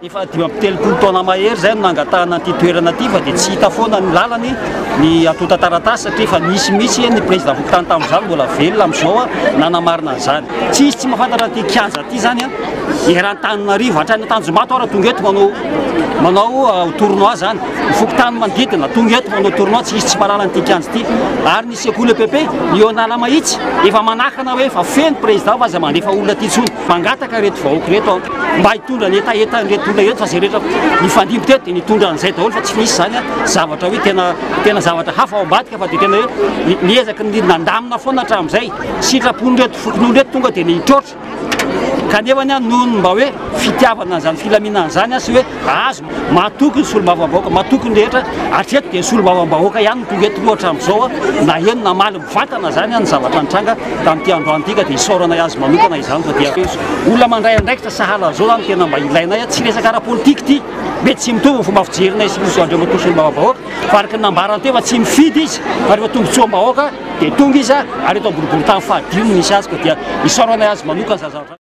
Efa 10 taona mahery zay no nangatahana an'ity toerana ity fa dia tsy hita foana ny lalany ny atota taratasy satria efa misy ny président Fokontany tamin'izany mbola velona amin'izao nanamarina an'izany. Tsisy tsy mahafantatra an'ity kianja ity zany eran-Antananarivo hatrany Tanjombato ara tonga eto manao tournoi zany. Fokontany manodidina tonga eto manao tournoi tsy misy tsy mahalala an'ity kianja ity. Ary ny sekoly EPP io Analamahitsy efa manakana hoe efa feno président fa aza mandefa olona aty intsony mangataka reto vahoaka reto mba hitondra ny etaeta reto fa zay rehetra nifandimby teto dia nitondra an'izay daholo fa tsy misy zany zavatra hoe tena zavatra hafa ao ambadika fa dia tena hoe niezaka nandamina foana hatramin'izay sitrapony reto fokon'olo reto tonga dia nitrotra kanefa noho mba hoe fitiavana an'izany filaminana zany sy hoe azo mahatoky ny solombavambahoaka mahatoky ny rehetra hatreto dia solombavambahoaka ihany tonga eto loatra amin'izao na eno na maly mivantana zany ny zavatra nitranga tamin'ity androany ity ka dia isaorana azy manokana izany fa dia olona mandray andraikitra sahala zao zany tena mba ilainay tsy resaka ara-politika ity mety tsy mitovy ny fomba fijerinay sy andreo matoa solombavambahoaka fa araka ny nambarany teo fa tsy mifidy izy fa rehefa tonga tsoam-bahoaka dia tonga izy ary eto ambonimbony tany fahadimy misy azy ka dia isaorana azy manokana za zavatra